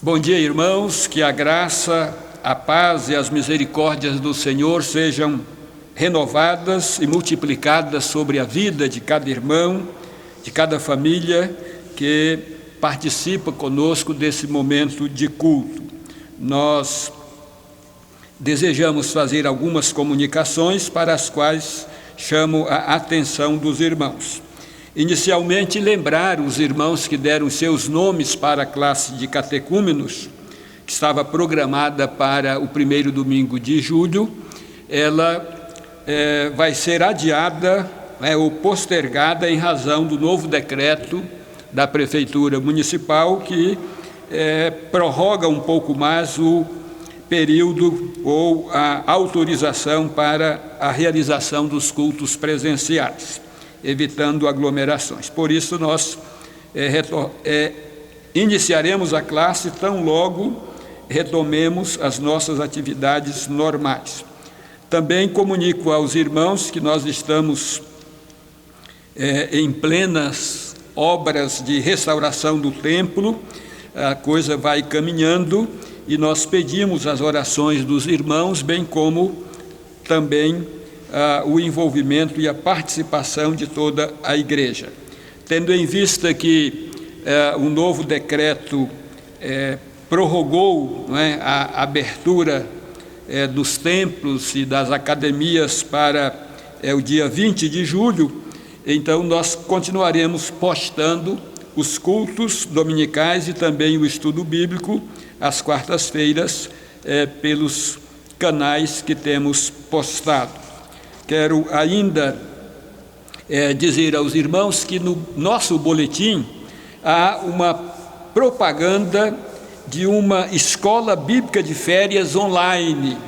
Bom dia, irmãos, que a graça, a paz e as misericórdias do Senhor sejam renovadas e multiplicadas sobre a vida de cada irmão, de cada família que participa conosco desse momento de culto. Nós desejamos fazer algumas comunicações para as quais chamo a atenção dos irmãos. Inicialmente, lembrar os irmãos que deram seus nomes para a classe de catecúmenos, que estava programada para o primeiro domingo de julho. Ela vai ser adiada ou postergada em razão do novo decreto da Prefeitura Municipal, que prorroga um pouco mais o período ou a autorização para a realização dos cultos presenciais, evitando aglomerações. Por isso, nós iniciaremos a classe tão logo retomemos as nossas atividades normais. Também comunico aos irmãos que nós estamos em plenas obras de restauração do templo. A coisa vai caminhando e nós pedimos as orações dos irmãos, bem como também o envolvimento e a participação de toda a igreja. Tendo em vista que o novo decreto prorrogou a abertura dos templos e das academias para o dia 20 de julho, então nós continuaremos postando os cultos dominicais e também o estudo bíblico às quartas-feiras pelos canais que temos postado. Quero ainda dizer aos irmãos que no nosso boletim há uma propaganda de uma escola bíblica de férias online.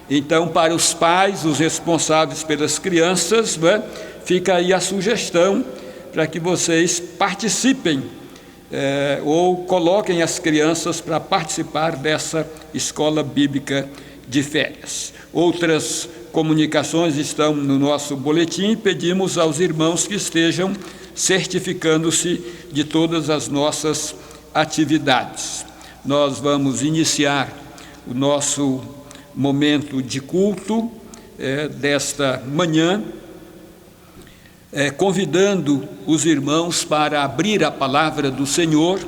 Então, para os pais, os responsáveis pelas crianças, fica aí a sugestão para que vocês participem ou coloquem as crianças para participar dessa escola bíblica de férias. Outras comunicações estão no nosso boletim e pedimos aos irmãos que estejam certificando-se de todas as nossas atividades. Nós vamos iniciar o nosso momento de culto desta manhã, convidando os irmãos para abrir a palavra do Senhor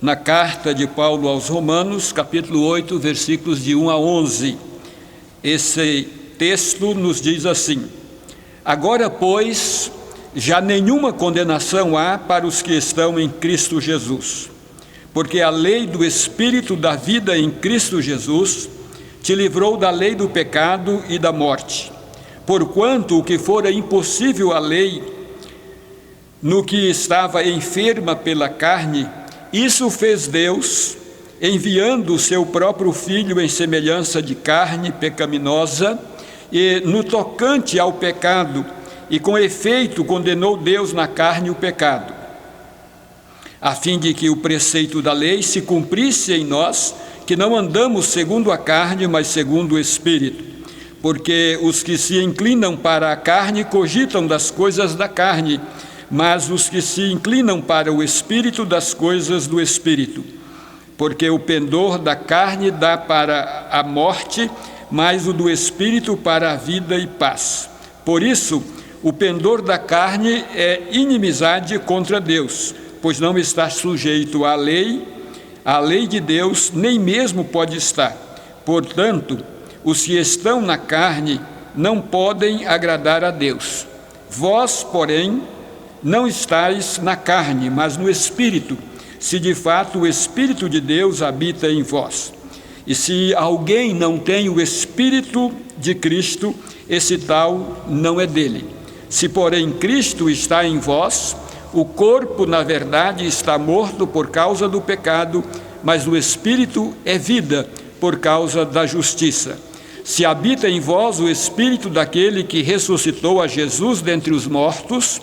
na carta de Paulo aos Romanos, capítulo 8, versículos de 1 a 11. Esse texto nos diz assim: Agora, pois, já nenhuma condenação há para os que estão em Cristo Jesus, porque a lei do Espírito da vida em Cristo Jesus te livrou da lei do pecado e da morte. Porquanto o que fora impossível à lei, no que estava enferma pela carne, isso fez Deus, enviando o seu próprio Filho em semelhança de carne pecaminosa, e no tocante ao pecado, e com efeito condenou Deus na carne o pecado, a fim de que o preceito da lei se cumprisse em nós, que não andamos segundo a carne, mas segundo o Espírito. Porque os que se inclinam para a carne cogitam das coisas da carne, mas os que se inclinam para o Espírito, das coisas do Espírito. Porque o pendor da carne dá para a morte, mas o do Espírito para a vida e paz. Por isso, o pendor da carne é inimizade contra Deus, pois não está sujeito à lei de Deus, nem mesmo pode estar. Portanto, os que estão na carne não podem agradar a Deus. Vós, porém, não estáis na carne, mas no Espírito, se de fato o Espírito de Deus habita em vós. E se alguém não tem o Espírito de Cristo, esse tal não é dele. Se, porém, Cristo está em vós, o corpo, na verdade, está morto por causa do pecado, mas o Espírito é vida por causa da justiça. Se habita em vós o Espírito daquele que ressuscitou a Jesus dentre os mortos,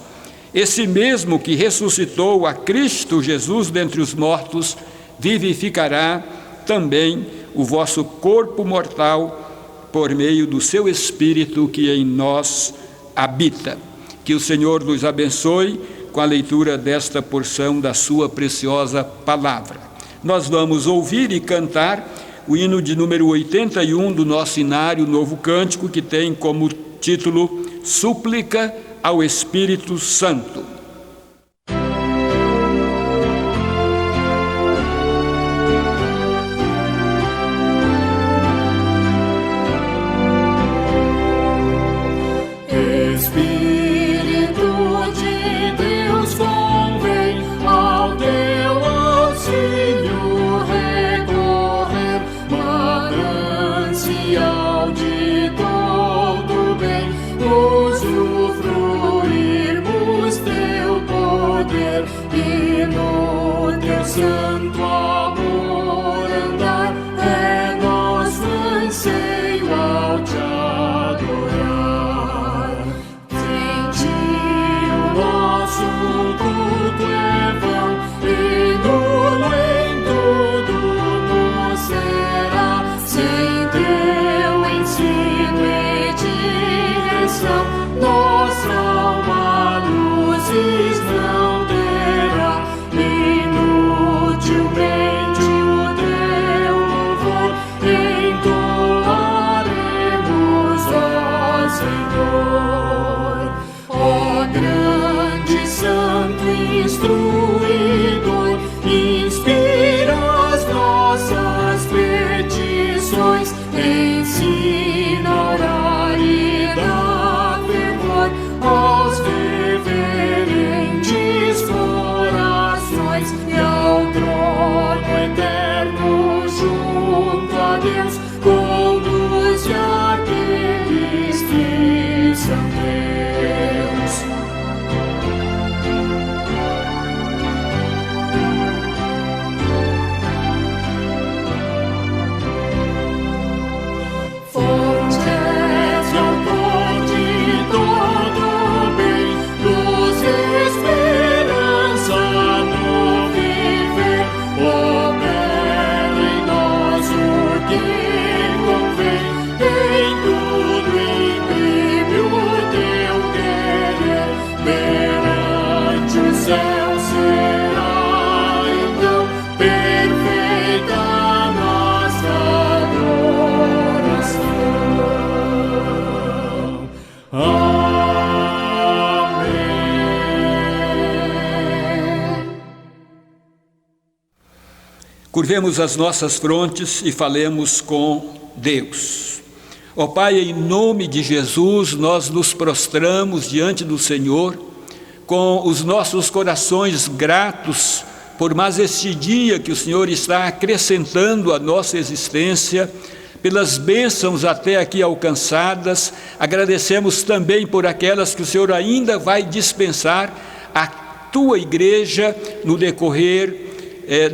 esse mesmo que ressuscitou a Cristo Jesus dentre os mortos, vivificará também o vosso corpo mortal por meio do seu Espírito que em nós habita. Que o Senhor nos abençoe com a leitura desta porção da sua preciosa palavra. Nós vamos ouvir e cantar o hino de número 81 do nosso inário Novo Cântico, que tem como título Súplica ao Espírito Santo. E no teu santo amor andar é nosso anseio ao te adorar. Sem ti o nosso culto é vão e nulo em tudo nos será. Sem teu ensino e direção, nossa alma luzes não terá. Inutilmente o teu louvor entoaremos, ó Senhor. Ó grande santo instruidor, inspira as nossas petições, ensina a orar e dá fervor aos reverentes corações, e ao trono eterno junto a Deus conduz-se aqueles que são teus. Fonte és autor de todo bem, luz e esperança no viver. Opera em nós o que convém, em tudo imprime o teu querer. Perante o céu será então perfeita a nossa adoração. Amém. Curvemos as nossas frontes e falemos com Deus. Ó Pai, em nome de Jesus, nós nos prostramos diante do Senhor com os nossos corações gratos por mais este dia que o Senhor está acrescentando à nossa existência, pelas bênçãos até aqui alcançadas. Agradecemos também por aquelas que o Senhor ainda vai dispensar à tua igreja no decorrer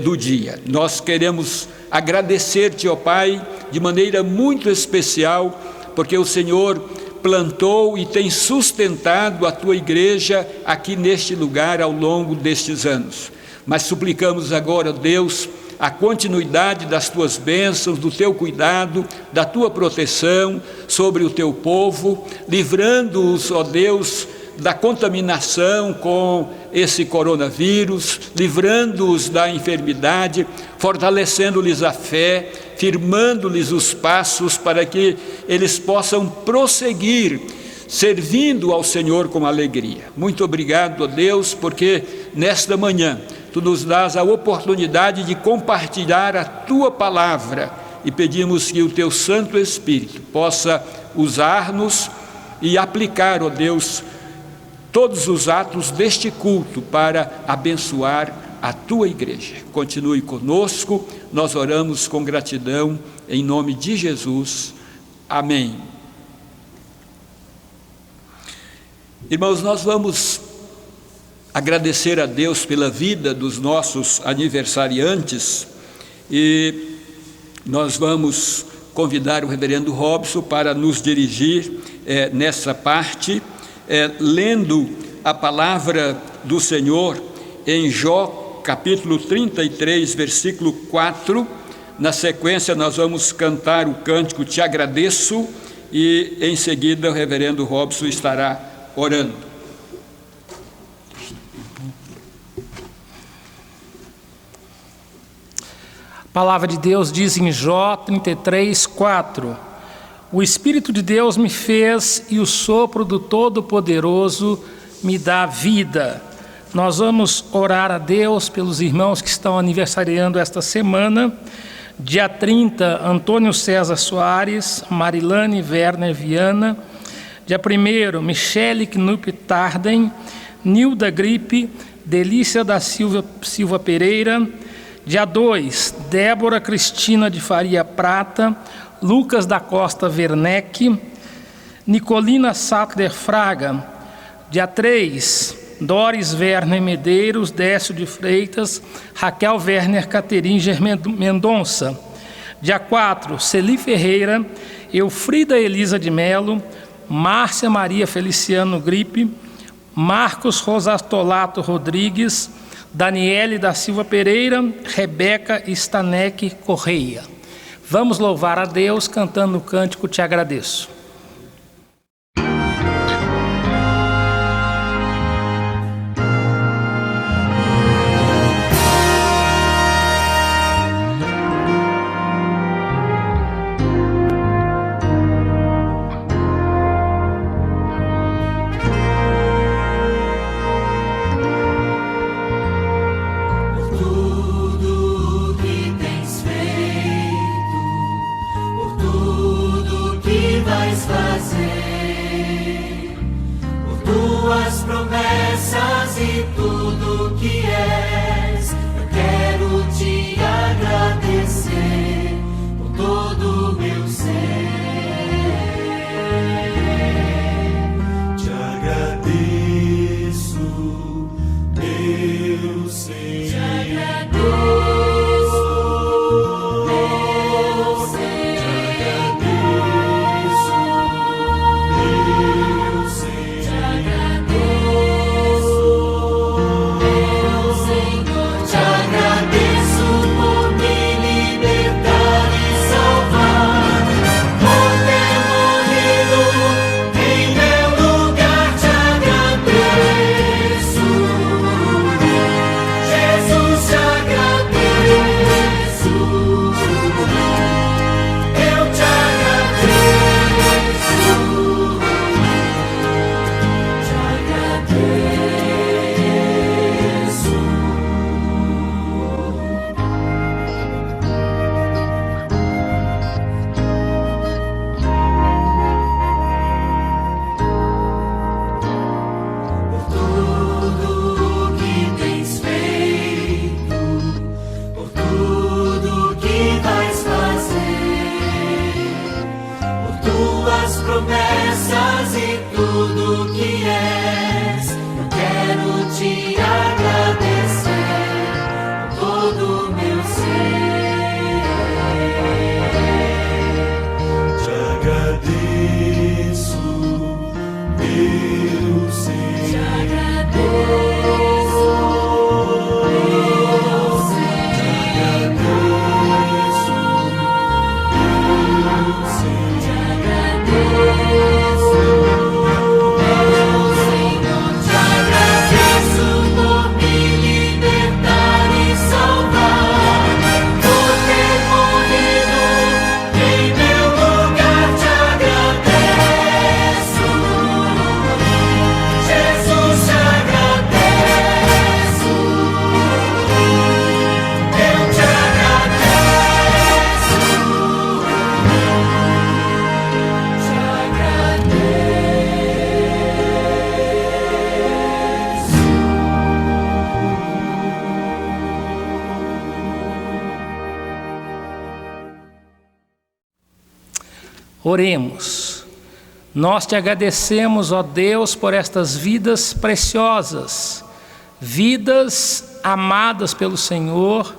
do dia. Nós queremos agradecer-te, ó Pai, de maneira muito especial, porque o Senhor plantou e tem sustentado a tua igreja aqui neste lugar ao longo destes anos. Mas suplicamos agora, Deus, a continuidade das tuas bênçãos, do teu cuidado, da tua proteção sobre o teu povo, livrando-os, ó Deus, da contaminação com esse coronavírus, livrando-os da enfermidade, fortalecendo-lhes a fé, firmando-lhes os passos para que eles possam prosseguir servindo ao Senhor com alegria. Muito obrigado, ó Deus, porque nesta manhã tu nos dás a oportunidade de compartilhar a tua palavra e pedimos que o teu Santo Espírito possa usar-nos e aplicar, ó Deus, todos os atos deste culto para abençoar a tua igreja. Continue conosco, nós oramos com gratidão, em nome de Jesus. Amém. Irmãos, nós vamos agradecer a Deus pela vida dos nossos aniversariantes e nós vamos convidar o reverendo Robson para nos dirigir nessa parte, lendo a palavra do Senhor em Jó, capítulo 33, versículo 4. Na sequência nós vamos cantar o cântico Te Agradeço e em seguida o reverendo Robson estará orando. palavra de Deus diz em Jó 33:4: o Espírito de Deus me fez e o sopro do Todo-Poderoso me dá vida. Nós vamos orar a Deus pelos irmãos que estão aniversariando esta semana. Dia 30, Antônio César Soares, Marilane Werner Viana. Dia 1º, Michele Knupp Tarden, Nilda Gripe, Delícia da Silva Pereira. Dia 2, Débora Cristina de Faria Prata, Lucas da Costa Werneck, Nicolina Sattler Fraga. Dia 3, Doris Werner Medeiros, Décio de Freitas, Raquel Werner Cateringer Mendonça. Dia 4, Celi Ferreira, Eufrida Elisa de Melo, Márcia Maria Feliciano Gripe, Marcos Rosastolato Rodrigues, Daniele da Silva Pereira, Rebeca Stanek Correia. Vamos louvar a Deus cantando o cântico Te Agradeço. Promessas e tudo que és, eu quero te agradecer com todo o meu ser. Te agradeço, meu Senhor. Te agradeço, meu Senhor. Te agradeço, meu Senhor. Te agradeço. Te agradeço por me libertar e salvar, por ter morrido em meu lugar. Te agradeço, Jesus, te agradeço, eu te agradeço, te agradeço. Por tudo que tens feito, por tudo que vais fazer, por tuas promessas e tudo que és, eu quero te agradecer com todo o meu ser. Te agradeço, meu Senhor. Te agradeço, meu Senhor. Te agradeço, meu Senhor. Te agradeço, meu Senhor. Te agradeço por me libertar e salvar, por ter morrido em meu lugar. Te agradeço, Jesus, te agradeço, eu te agradeço, te agradeço. Oremos. Nós te agradecemos, ó Deus, por estas vidas preciosas, vidas amadas pelo Senhor,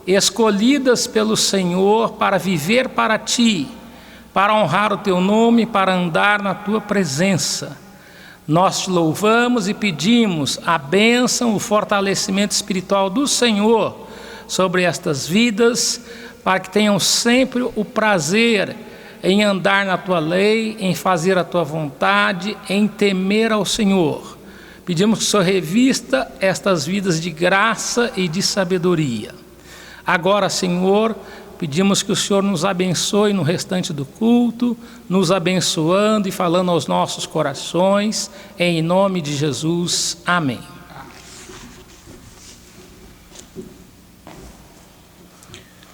escolhidas pelo Senhor para viver para Ti, para honrar o Teu nome, para andar na Tua presença. Nós te louvamos e pedimos a bênção, o fortalecimento espiritual do Senhor sobre estas vidas, para que tenham sempre o prazer em andar na Tua lei, em fazer a Tua vontade, em temer ao Senhor. Pedimos que o Senhor revista estas vidas de graça e de sabedoria. Agora, Senhor, pedimos que o Senhor nos abençoe no restante do culto, nos abençoando e falando aos nossos corações, em nome de Jesus. Amém.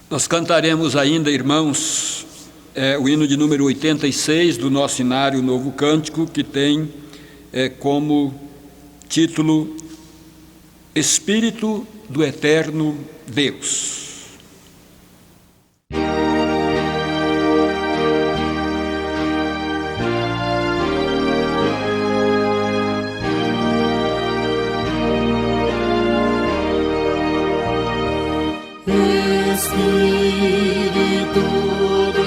Nós cantaremos ainda, irmãos, o hino de número 86 do nosso Inário Novo Cântico, que tem como título Espírito do Eterno Deus. Espírito do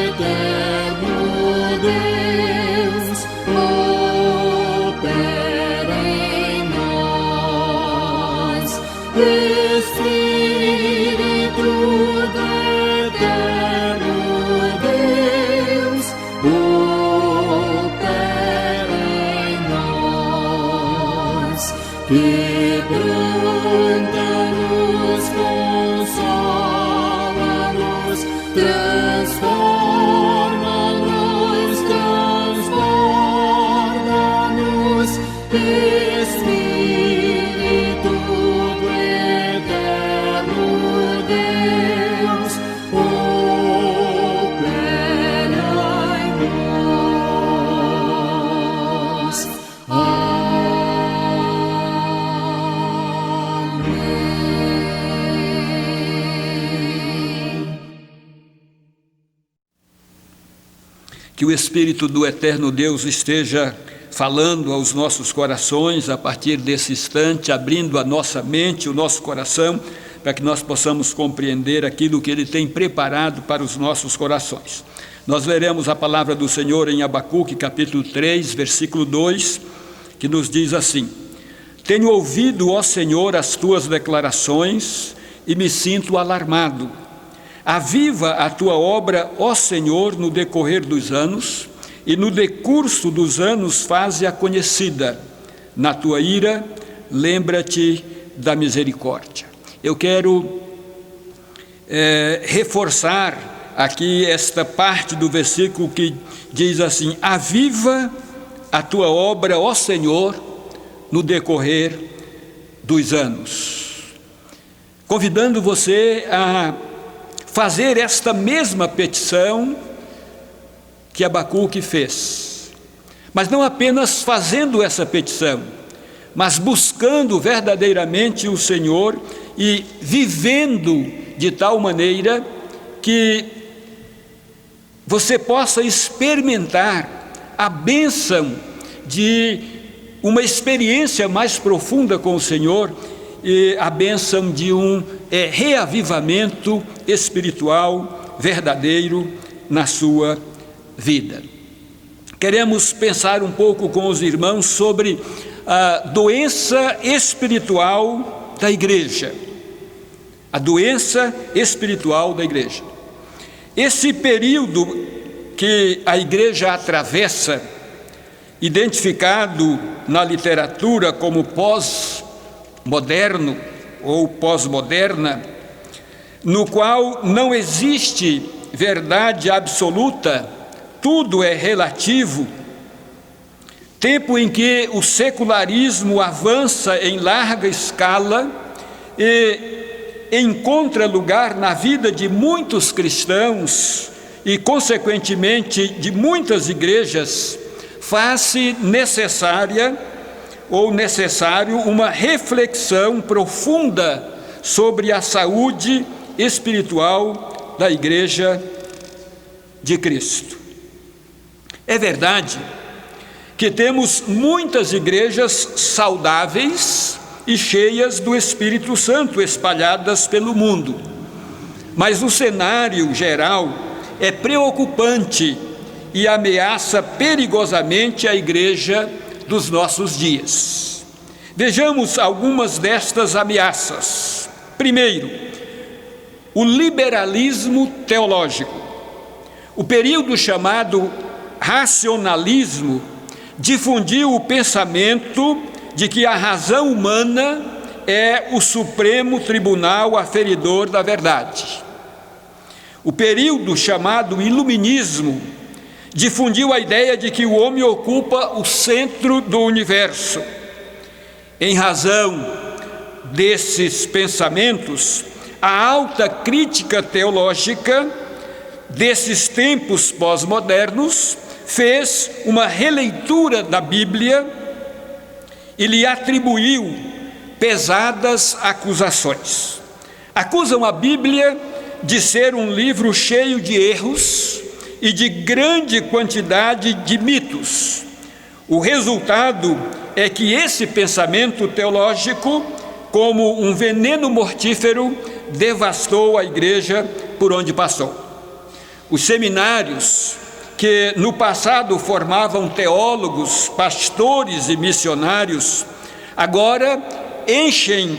Eterno Deus, opera em nós. Espírito do Eterno Deus, opera em nós. Quebranta-nos, consola-nos, transforma-nos, transborda-nos. Espírito do Eterno Deus, opera em nós. Que o Espírito do Eterno Deus esteja falando aos nossos corações a partir desse instante, abrindo a nossa mente, o nosso coração, para que nós possamos compreender aquilo que Ele tem preparado para os nossos corações. Nós leremos a palavra do Senhor em Abacuque, capítulo 3, versículo 2, que nos diz assim: Tenho ouvido, ó Senhor, as tuas declarações e me sinto alarmado. Aviva a tua obra, ó Senhor, no decorrer dos anos, e no decurso dos anos faze-a conhecida. Na tua ira, lembra-te da misericórdia. Eu quero reforçar aqui esta parte do versículo que diz assim: aviva a tua obra, ó Senhor, no decorrer dos anos. Convidando você a fazer esta mesma petição que Abacuque fez, mas não apenas fazendo essa petição, mas buscando verdadeiramente o Senhor e vivendo de tal maneira que você possa experimentar a bênção de uma experiência mais profunda com o Senhor e a bênção de um reavivamento espiritual verdadeiro na sua vida. Queremos pensar um pouco com os irmãos sobre a doença espiritual da igreja. A doença espiritual da igreja. Esse período que a igreja atravessa, identificado na literatura como pós-moderno ou pós-moderna, no qual não existe verdade absoluta, tudo é relativo, tempo em que o secularismo avança em larga escala e encontra lugar na vida de muitos cristãos e, consequentemente, de muitas igrejas, faz-se necessário uma reflexão profunda sobre a saúde espiritual da Igreja de Cristo. É verdade que temos muitas igrejas saudáveis e cheias do Espírito Santo espalhadas pelo mundo, mas o cenário geral é preocupante e ameaça perigosamente a igreja dos nossos dias. Vejamos algumas destas ameaças. Primeiro, o liberalismo teológico. O período chamado racionalismo difundiu o pensamento de que a razão humana é o Supremo Tribunal Aferidor da Verdade. O período chamado Iluminismo difundiu a ideia de que o homem ocupa o centro do universo. Em razão desses pensamentos, a alta crítica teológica desses tempos pós-modernos fez uma releitura da Bíblia e lhe atribuiu pesadas acusações. Acusam a Bíblia de ser um livro cheio de erros e de grande quantidade de mitos. O resultado é que esse pensamento teológico, como um veneno mortífero, devastou a igreja por onde passou. Os seminários, que no passado formavam teólogos, pastores e missionários, agora enchem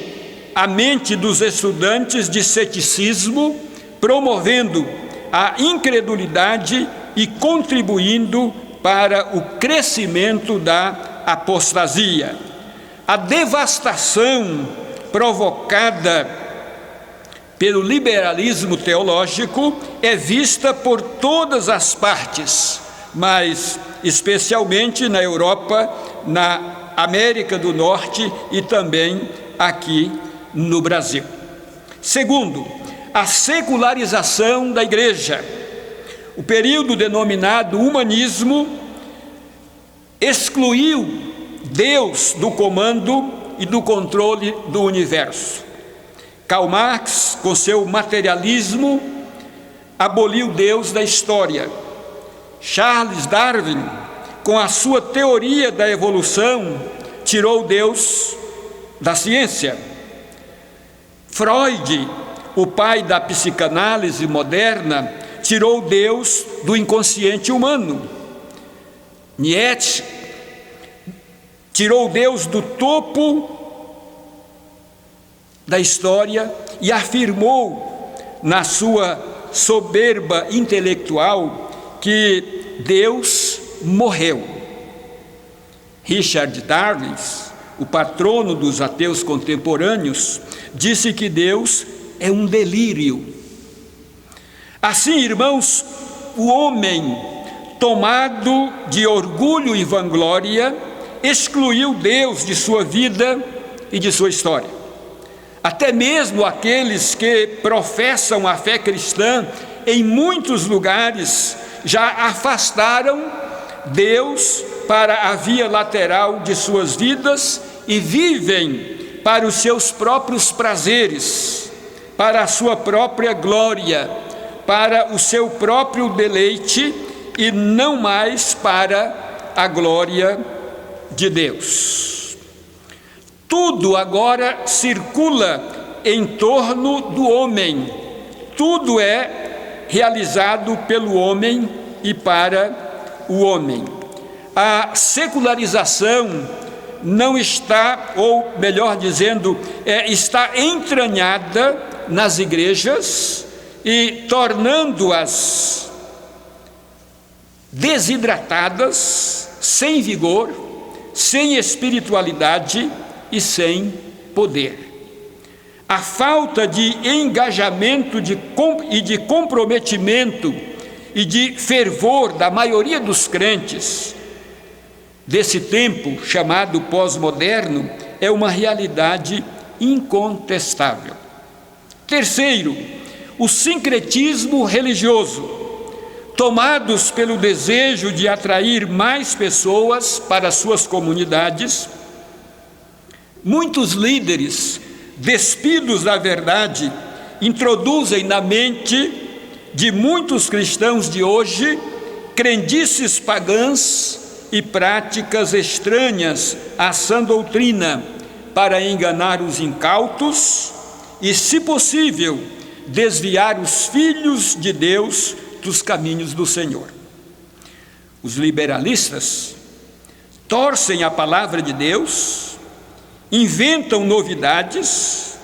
a mente dos estudantes de ceticismo, promovendo a incredulidade e contribuindo para o crescimento da apostasia. A devastação provocada pelo liberalismo teológico é vista por todas as partes, mas especialmente na Europa, na América do Norte e também aqui no Brasil. Segundo, a secularização da igreja. O período denominado humanismo excluiu Deus do comando e do controle do universo. Karl Marx, com seu materialismo, aboliu Deus da história. Charles Darwin, com a sua teoria da evolução, tirou Deus da ciência. Freud, o pai da psicanálise moderna, tirou Deus do inconsciente humano. Nietzsche tirou Deus do topo da história e afirmou na sua soberba intelectual que Deus morreu. Richard Dawkins, o patrono dos ateus contemporâneos, disse que Deus é um delírio. Assim, irmãos, o homem, tomado de orgulho e vanglória, excluiu Deus de sua vida e de sua história. Até mesmo aqueles que professam a fé cristã, em muitos lugares, já afastaram Deus para a via lateral de suas vidas e vivem para os seus próprios prazeres, para a sua própria glória, para o seu próprio deleite e não mais para a glória de Deus. Tudo agora circula em torno do homem, tudo é realizado pelo homem e para o homem. A secularização não está, ou melhor dizendo, está entranhada nas igrejas e tornando-as desidratadas, sem vigor, sem espiritualidade e sem poder. A falta de engajamento e de comprometimento e de fervor da maioria dos crentes desse tempo chamado pós-moderno é uma realidade incontestável. Terceiro, o sincretismo religioso. Tomados pelo desejo de atrair mais pessoas para suas comunidades, muitos líderes, despidos da verdade, introduzem na mente de muitos cristãos de hoje crendices pagãs e práticas estranhas à sã doutrina para enganar os incautos e, se possível, desviar os filhos de Deus dos caminhos do Senhor. Os liberalistas torcem a palavra de Deus, inventam novidades,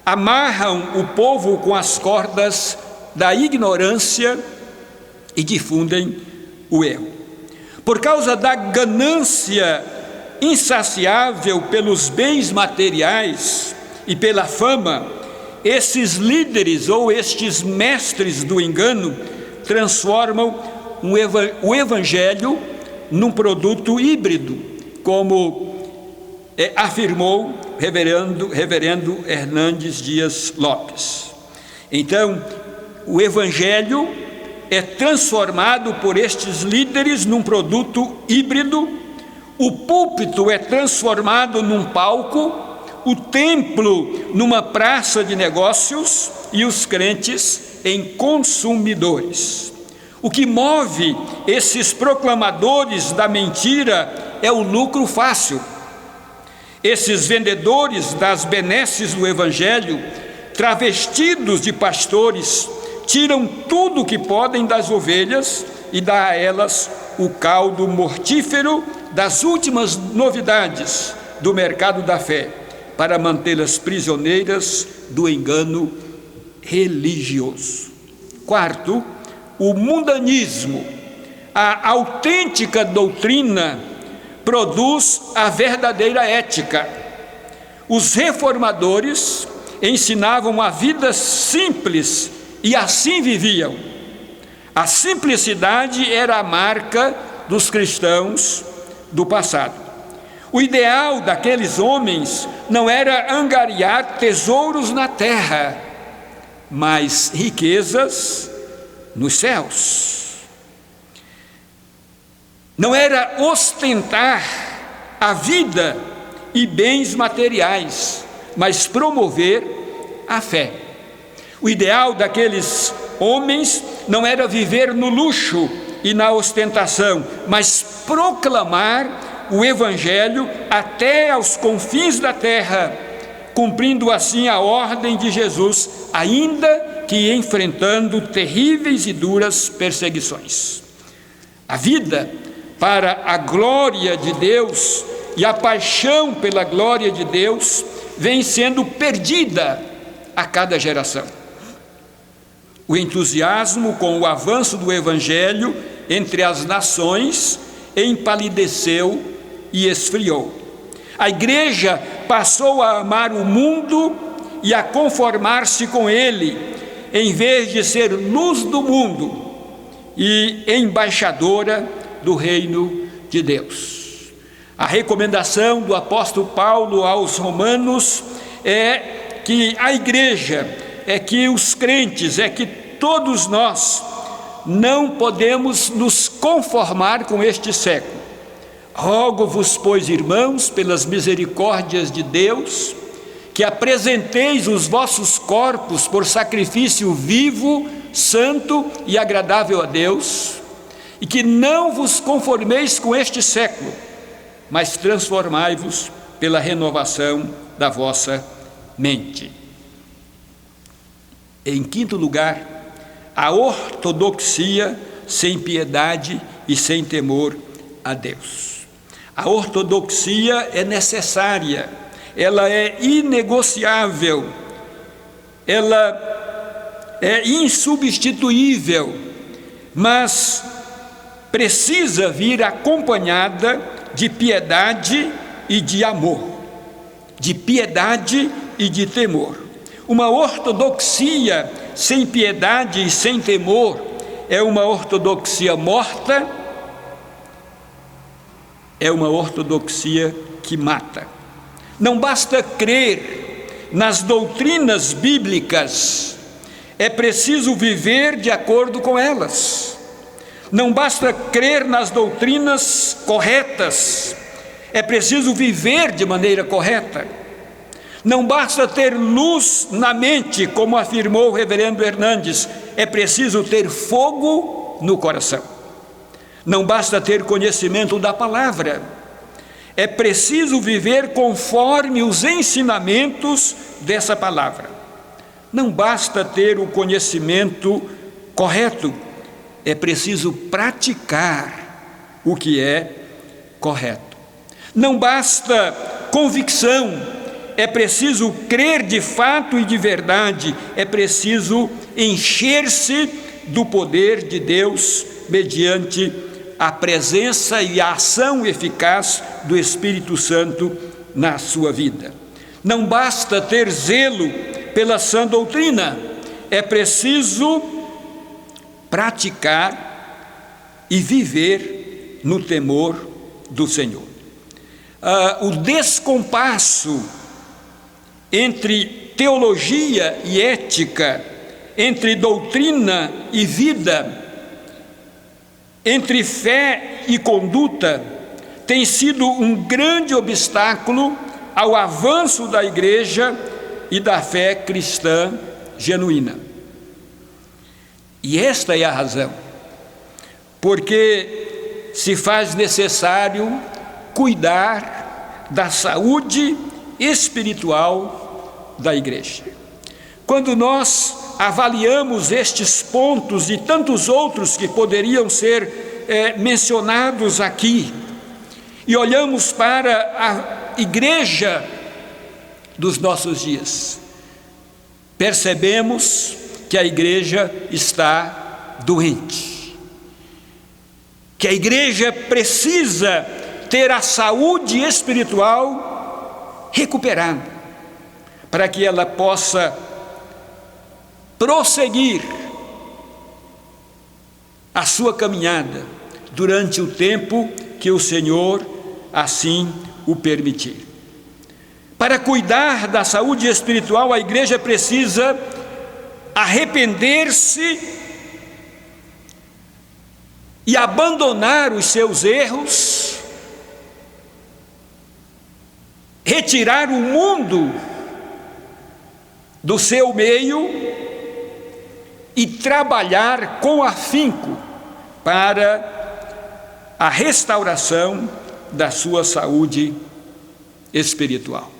amarram o povo com as cordas da ignorância e difundem o erro. Por causa da ganância insaciável pelos bens materiais e pela fama, esses líderes ou estes mestres do engano transformam o evangelho num produto híbrido, como afirmou reverendo Hernandes Dias Lopes. Então, o evangelho é transformado por estes líderes num produto híbrido, o púlpito é transformado num palco, o templo numa praça de negócios e os crentes em consumidores. O que move esses proclamadores da mentira é o lucro fácil. Esses vendedores das benesses do evangelho, travestidos de pastores, tiram tudo o que podem das ovelhas e dá a elas o caldo mortífero das últimas novidades do mercado da fé, para mantê-las prisioneiras do engano religioso. Quarto, o mundanismo. A autêntica doutrina produz a verdadeira ética. Os reformadores ensinavam a vida simples e assim viviam. A simplicidade era a marca dos cristãos do passado. O ideal daqueles homens não era angariar tesouros na terra, mas riquezas nos céus. Não era ostentar a vida e bens materiais, mas promover a fé. O ideal daqueles homens não era viver no luxo e na ostentação, mas proclamar o evangelho até aos confins da terra, cumprindo assim a ordem de Jesus, ainda que enfrentando terríveis e duras perseguições. A vida para a glória de Deus e a paixão pela glória de Deus vem sendo perdida a cada geração. O entusiasmo com o avanço do evangelho entre as nações empalideceu e esfriou. A igreja passou a amar o mundo e a conformar-se com ele, em vez de ser luz do mundo e embaixadora do reino de Deus. A recomendação do apóstolo Paulo aos romanos é que a igreja, é que os crentes, é que todos nós não podemos nos conformar com este século. Rogo-vos, pois, irmãos, pelas misericórdias de Deus, que apresenteis os vossos corpos por sacrifício vivo, santo e agradável a Deus, e que não vos conformeis com este século, mas transformai-vos pela renovação da vossa mente. Em quinto lugar, a ortodoxia sem piedade e sem temor a Deus. A ortodoxia é necessária, ela é inegociável, ela é insubstituível, mas precisa vir acompanhada de piedade e de amor, de piedade e de temor. Uma ortodoxia sem piedade e sem temor é uma ortodoxia morta, é uma ortodoxia que mata. Não basta crer nas doutrinas bíblicas, é preciso viver de acordo com elas. Não basta crer nas doutrinas corretas, é preciso viver de maneira correta. Não basta ter luz na mente, como afirmou o reverendo Hernandes, é preciso ter fogo no coração. Não basta ter conhecimento da palavra, é preciso viver conforme os ensinamentos dessa palavra. Não basta ter o conhecimento correto, é preciso praticar o que é correto. Não basta convicção, é preciso crer de fato e de verdade, é preciso encher-se do poder de Deus mediante a presença e a ação eficaz do Espírito Santo na sua vida. Não basta ter zelo pela sã doutrina, é preciso praticar e viver no temor do Senhor. O descompasso entre teologia e ética, entre doutrina e vida, entre fé e conduta, tem sido um grande obstáculo ao avanço da igreja e da fé cristã genuína. E esta é a razão, porque se faz necessário cuidar da saúde espiritual da igreja. Quando nós avaliamos estes pontos e tantos outros que poderiam ser mencionados aqui, e olhamos para a igreja dos nossos dias, percebemos que a igreja está doente, que a igreja precisa ter a saúde espiritual recuperada, para que ela possa prosseguir a sua caminhada durante o tempo que o Senhor assim o permitir. Para cuidar da saúde espiritual, a igreja precisa arrepender-se e abandonar os seus erros, retirar o mundo do seu meio e trabalhar com afinco para a restauração da sua saúde espiritual.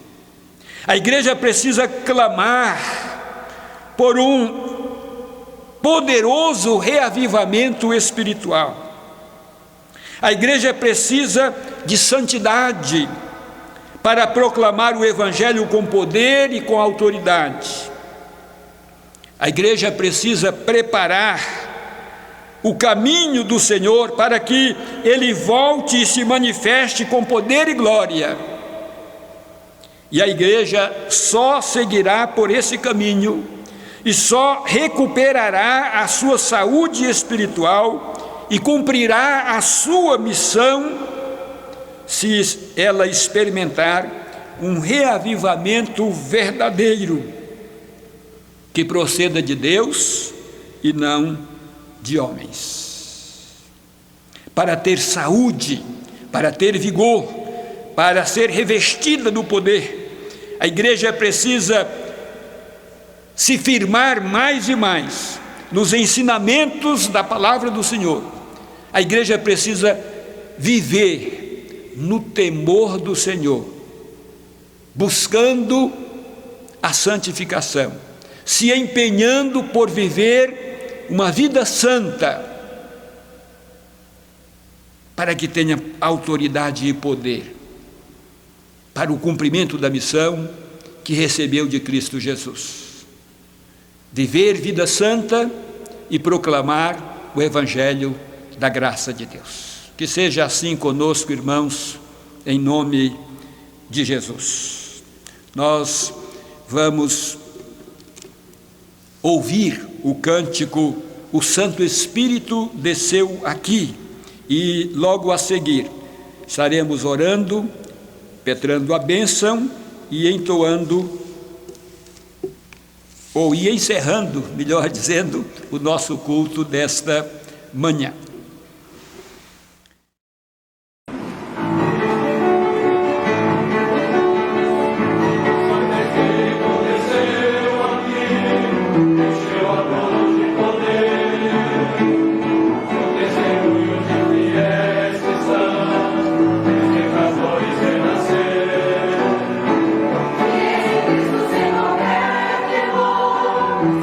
A igreja precisa clamar por um poderoso reavivamento espiritual. A igreja precisa de santidade para proclamar o evangelho com poder e com autoridade. A igreja precisa preparar o caminho do Senhor para que Ele volte e se manifeste com poder e glória. E a igreja só seguirá por esse caminho e só recuperará a sua saúde espiritual e cumprirá a sua missão se ela experimentar um reavivamento verdadeiro, que proceda de Deus e não de homens. Para ter saúde, para ter vigor, para ser revestida do poder, a igreja precisa se firmar mais e mais nos ensinamentos da palavra do Senhor. A igreja precisa viver no temor do Senhor, buscando a santificação, se empenhando por viver uma vida santa, para que tenha autoridade e poder para o cumprimento da missão que recebeu de Cristo Jesus. Viver vida santa e proclamar o evangelho da graça de Deus. Que seja assim conosco, irmãos, em nome de Jesus. Nós vamos ouvir o cântico "O Santo Espírito desceu aqui", e logo a seguir estaremos orando, petrando a bênção e entoando, ou encerrando, melhor dizendo, o nosso culto desta manhã.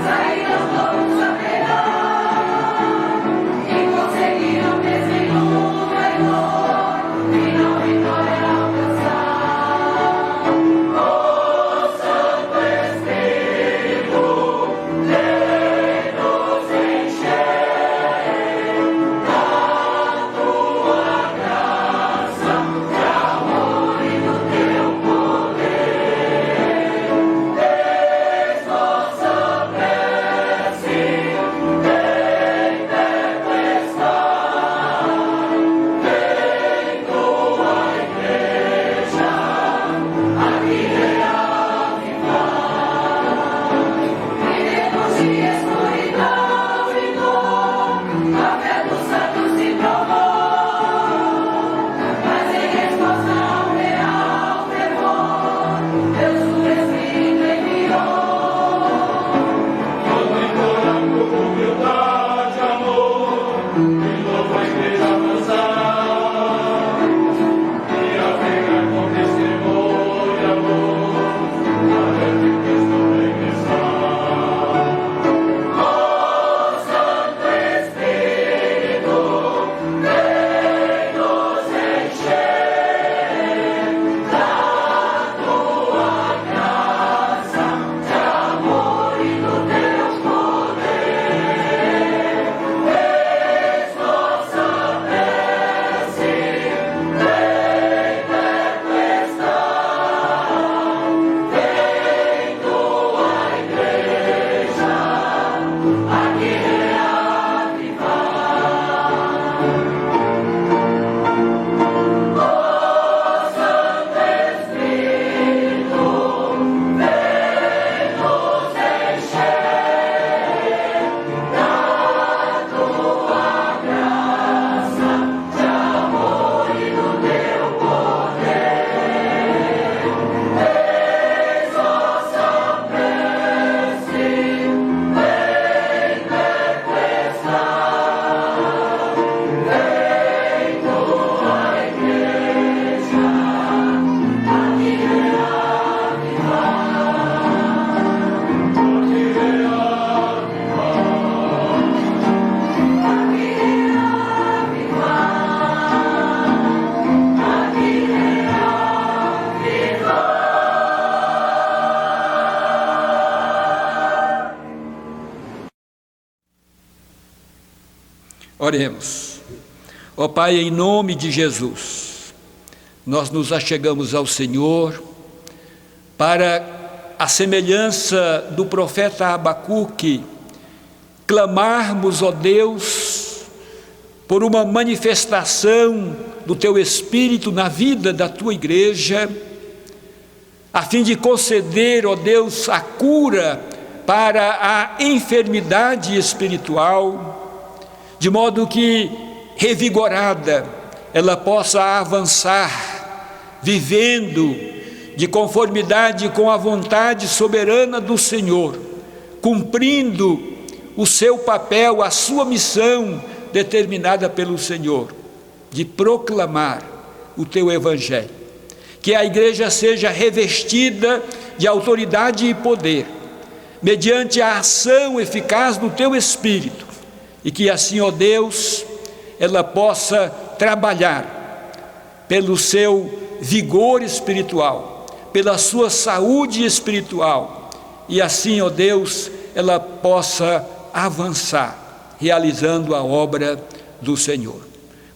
Saídas vamos a pegar, e você Oremos. Ó Pai, em nome de Jesus, nós nos achegamos ao Senhor para, a semelhança do profeta Abacuque, clamarmos, ó Deus, por uma manifestação do Teu Espírito na vida da Tua igreja, a fim de conceder, ó Deus, a cura para a enfermidade espiritual, de modo que, revigorada, ela possa avançar, vivendo de conformidade com a vontade soberana do Senhor, cumprindo o seu papel, a sua missão determinada pelo Senhor, de proclamar o Teu Evangelho. Que a igreja seja revestida de autoridade e poder, mediante a ação eficaz do Teu Espírito, e que assim, ó Deus, ela possa trabalhar pelo seu vigor espiritual, pela sua saúde espiritual, e assim, ó Deus, ela possa avançar, realizando a obra do Senhor.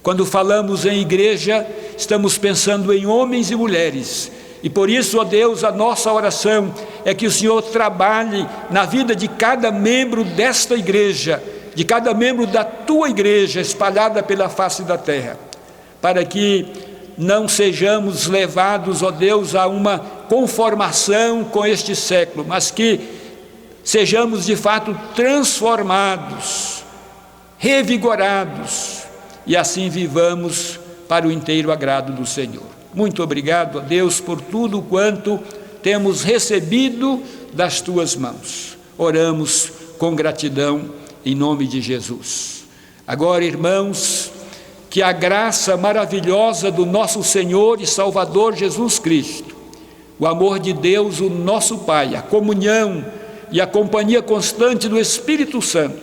Quando falamos em igreja, estamos pensando em homens e mulheres, e por isso, ó Deus, a nossa oração é que o Senhor trabalhe na vida de cada membro desta igreja, de cada membro da Tua igreja espalhada pela face da terra, para que não sejamos levados, ó Deus, a uma conformação com este século, mas que sejamos de fato transformados, revigorados, e assim vivamos para o inteiro agrado do Senhor. Muito obrigado, ó Deus, por tudo quanto temos recebido das Tuas mãos. Oramos com gratidão em nome de Jesus. Agora, irmãos, que a graça maravilhosa do nosso Senhor e Salvador Jesus Cristo, o amor de Deus, o nosso Pai, a comunhão e a companhia constante do Espírito Santo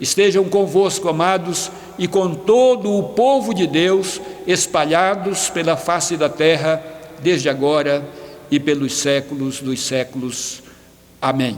estejam convosco, amados, e com todo o povo de Deus espalhados pela face da terra, desde agora e pelos séculos dos séculos. Amém.